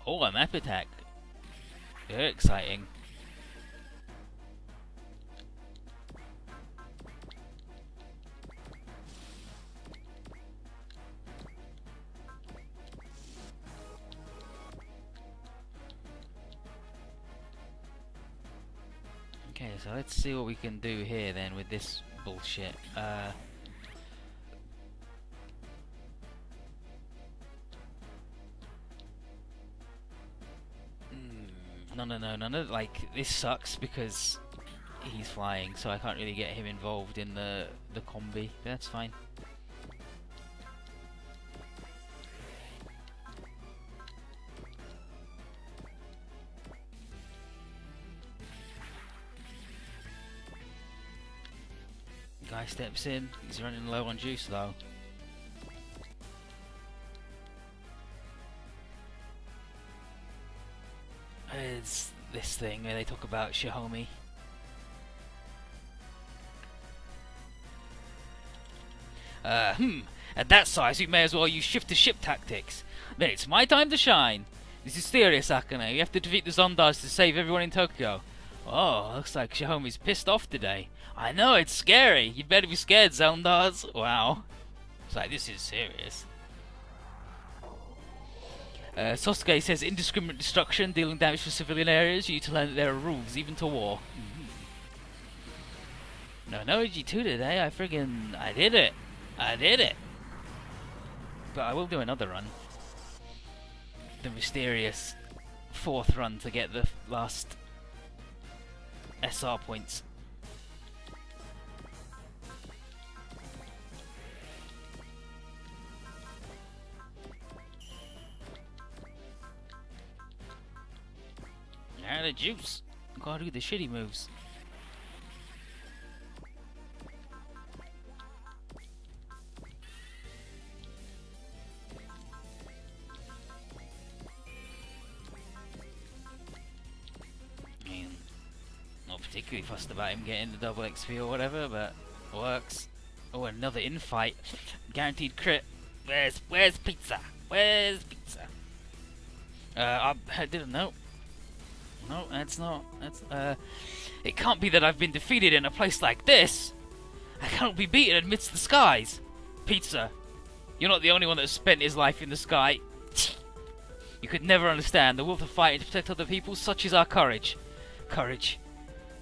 Oh, a map attack. Very exciting. Okay, so let's see what we can do here then with this bullshit. No, like, this sucks because he's flying, so I can't really get him involved in the combi. That's fine. Guy steps in, he's running low on juice though. It's this thing where they talk about Xiaomi. At that size we may as well use ship-to-ship tactics. Then it's my time to shine. This is serious, Akane. We have to defeat the Zondaars to save everyone in Tokyo. Oh, looks like Xiaomi's pissed off today. I know, it's scary. You better be scared, Zondaars. Wow. It's like, this is serious. Sosuke says indiscriminate destruction, dealing damage for civilian areas. You need to learn that there are rules, even to war. No G2 today. I did it. I did it. But I will do another run. The mysterious 4th run to get the last SR points. Now the juice. Gotta do the shitty moves. Not particularly fussed about him getting the double XP or whatever, but works. Oh, another infight. Guaranteed crit. Where's pizza? Where's pizza? I didn't know. No, that's not. It can't be that I've been defeated in a place like this. I cannot be beaten amidst the skies. Pizza, you're not the only one that has spent his life in the sky. You could never understand the will to fight and to protect other people. Such is our courage. Courage.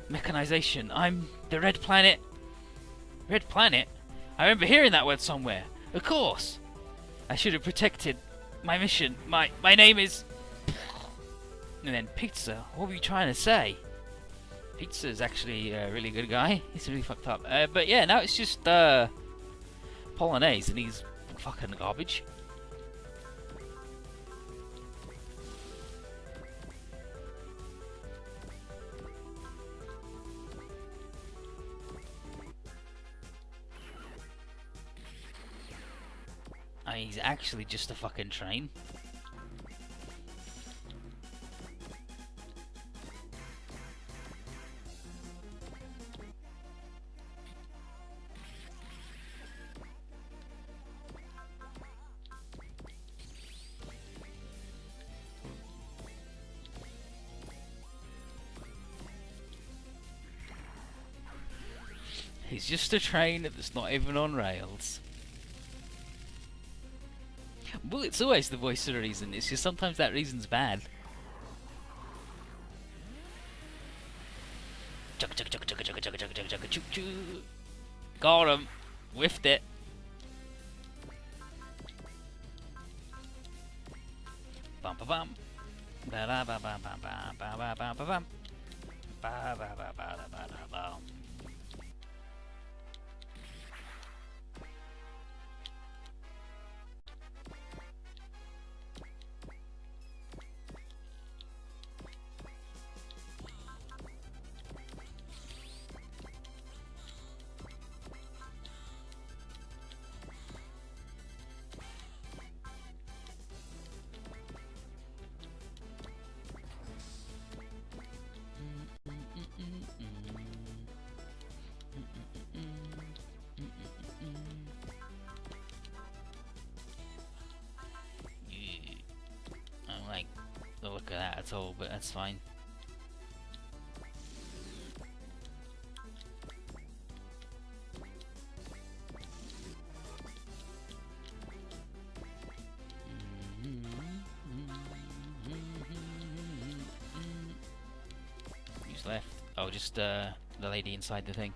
Mechanization. I'm the Red Planet. Red Planet? I remember hearing that word somewhere. Of course. I should have protected my mission. My name is... And then Pizza. What were you trying to say? Pizza's actually a really good guy. He's really fucked up. But yeah, now it's just Polonaise and he's fucking garbage. He's actually just a fucking train. He's just a train that's not even on rails. Well, it's always the voice of the reason. It's just sometimes that reason's bad. Got him. Whiffed it. Bum ba bum. Ba ba ba ba ba ba ba ba ba ba bum. Ba ba ba ba ba ba bum. The look of that at all, but that's fine. Who's left? Oh, just the lady inside the thing.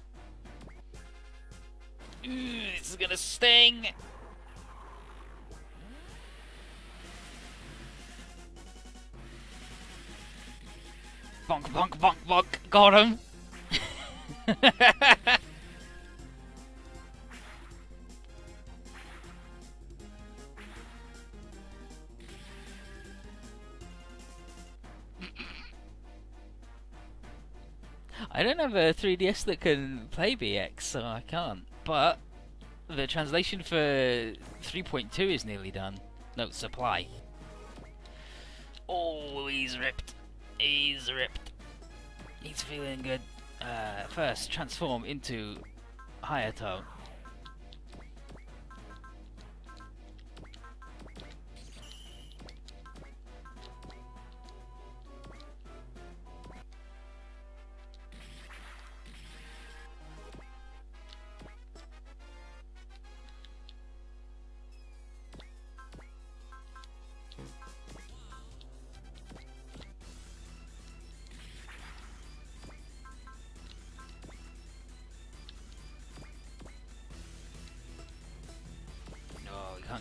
Ooh, this is gonna sting! Bonk, bonk, bonk, bonk. Got him. I don't have a 3DS that can play BX, so I can't. But the translation for 3.2 is nearly done. No, supply. Oh, he's ripped. He's ripped. He's feeling good. First, transform into Hayato.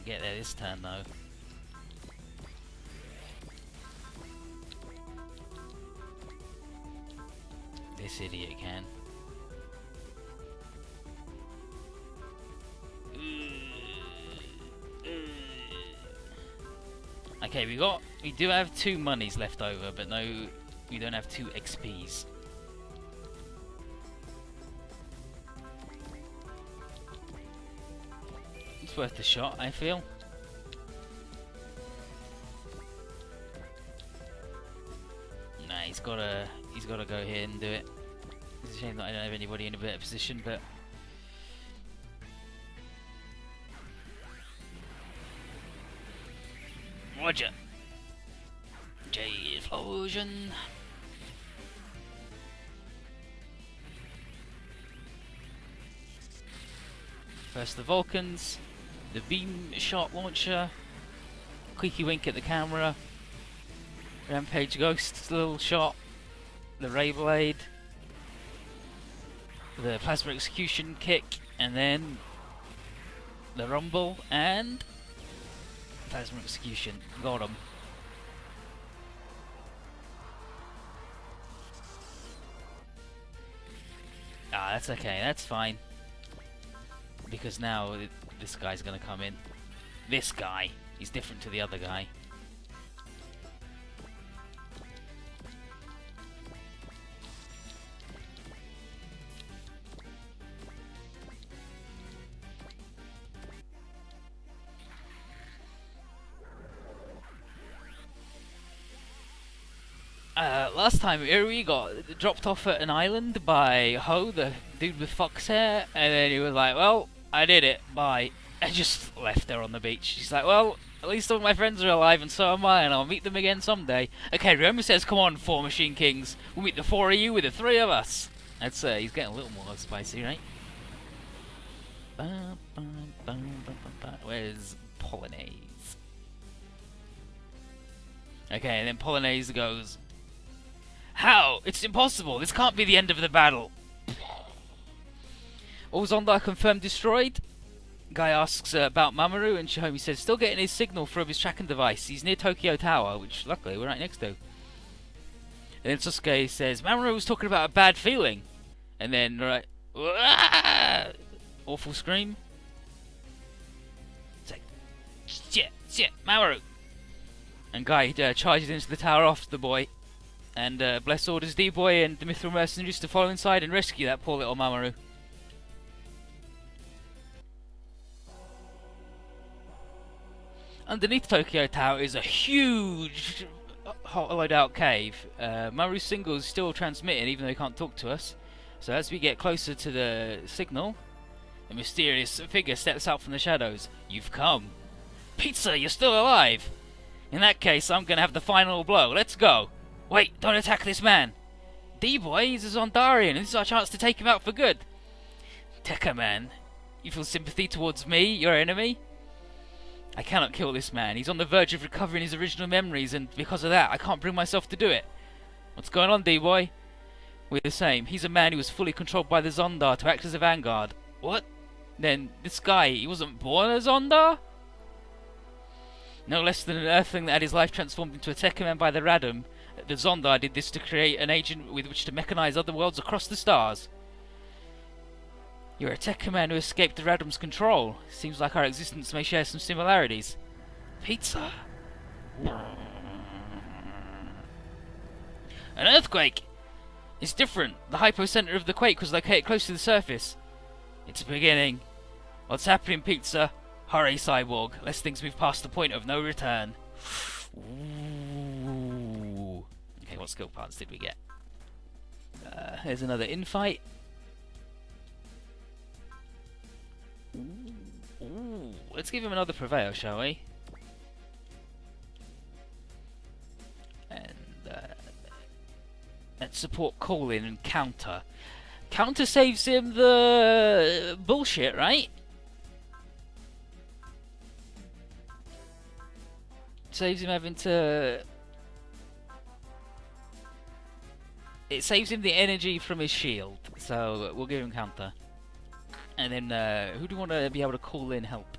Can't get there this turn though. This idiot can. Okay, we do have 2 monies left over, but no, we don't have 2 XPs. It's worth a shot, I feel. Nah, he's gotta go here and do it. It's a shame that I don't have anybody in a better position, but Roger. J explosion. First the Vulcans, the beam shot launcher, quickie wink at the camera, Rampage Ghost's little shot, the Ray Blade, the Plasma Execution kick, and then the Rumble and Plasma Execution. Got him. Ah, that's okay, that's fine. Because now this guy's gonna come in. This guy, he's different to the other guy. Last time we got dropped off at an island by Ho, the dude with fox hair, and then he was like, well, I did it, bye. And just left her on the beach. She's like, well, at least all my friends are alive and so am I, and I'll meet them again someday. Okay, remember says, come on, 4 Machine Kings, we'll meet the 4 of you with the 3 of us. That's he's getting a little more spicy, right? Where's Polonaise? Okay, and then Polonaise goes, how? It's impossible. This can't be the end of the battle. All Zondar confirmed destroyed. Guy asks about Mamoru, and Shihomi says still getting his signal from his tracking device. He's near Tokyo Tower, which luckily we're right next to. And then Sasuke says Mamoru was talking about a bad feeling. And then right, awful scream. It's like shit, Mamoru. And Guy charges into the tower after the boy. And Bless orders D-Boy and the Mithril Mercenaries to follow inside and rescue that poor little Mamoru. Underneath Tokyo Tower is a huge hollowed out cave. Mamoru's signal is still transmitting even though he can't talk to us. So as we get closer to the signal, a mysterious figure steps out from the shadows. You've come. Pizza, you're still alive! In that case, I'm gonna have the final blow. Let's go! Wait, don't attack this man! D-Boy, he's a Zondarian, and this is our chance to take him out for good. Tekka man, you feel sympathy towards me, your enemy? I cannot kill this man. He's on the verge of recovering his original memories, and because of that, I can't bring myself to do it. What's going on, D-Boy? We're the same. He's a man who was fully controlled by the Zondar to act as a vanguard. What? Then, this guy, he wasn't born a Zondar? No less than an Earthling that had his life transformed into a Tekka man by the Radum, the Zondar did this to create an agent with which to mechanize other worlds across the stars. You're a Tekka man who escaped the Radum's control. Seems like our existence may share some similarities. Pizza? An earthquake! It's different. The hypocenter of the quake was located close to the surface. It's beginning. What's happening, Pizza? Hurry, Cyborg, lest things move past the point of no return. Ooh. Okay, what skill parts did we get? Here's another infight. Ooh. Let's give him another Prevail, shall we? And let's support call-in and counter. Counter saves him the bullshit, right? Saves him having to... It saves him the energy from his shield, so we'll give him counter. And then, who do you want to be able to call in help?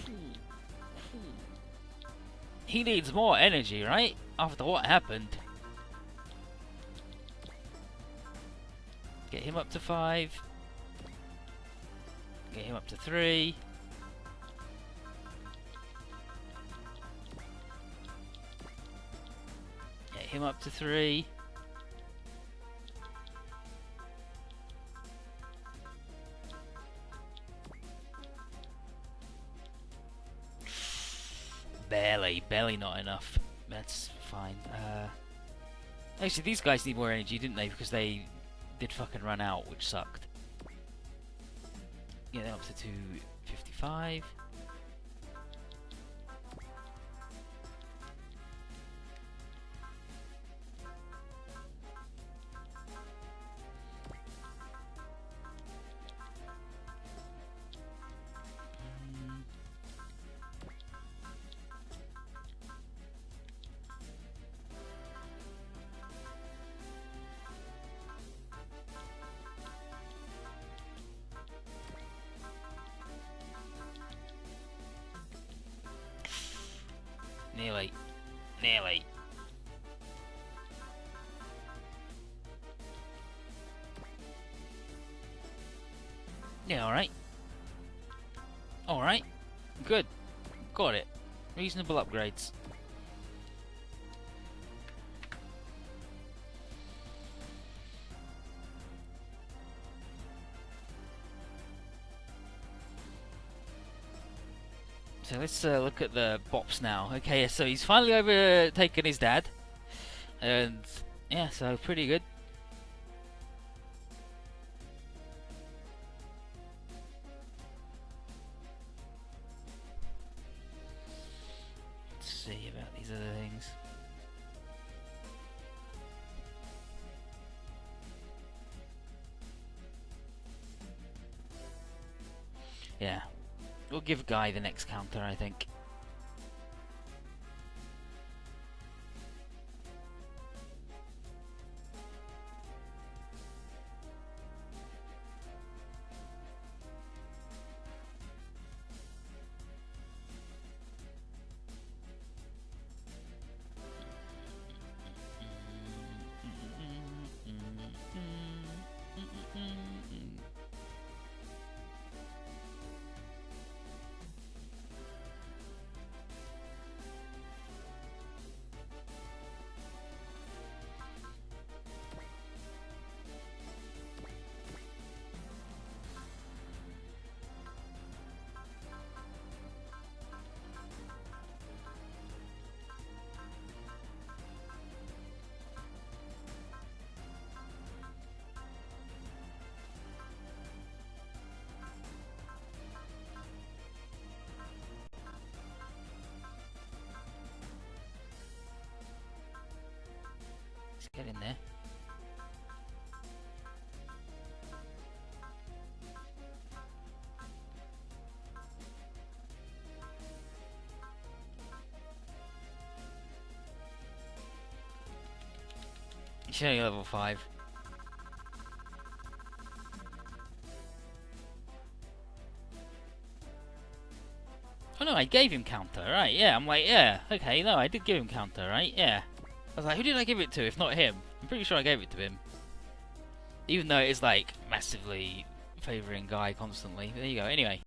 He needs more energy, right? After what happened. Get him up to 5. Get him up to 3. Get him up to 3. Barely not enough. That's fine. Actually, these guys need more energy, didn't they? Because they did fucking run out, which sucked. Get them up to 255. Nearly. Nearly. Yeah, alright. Alright. Good. Got it. Reasonable upgrades. So let's look at the bops now. Okay, so he's finally overtaken his dad. And yeah, so pretty good. Let's see about these other things. Yeah. We'll give Guy the next counter, I think. Let's get in there. He's only level 5. Oh no, I gave him counter, right? Yeah, I'm like, yeah, okay, no, I did give him counter, right? Yeah. I was like, who did I give it to if not him? I'm pretty sure I gave it to him. Even though it is like massively favouring Guy constantly. There you go, anyway.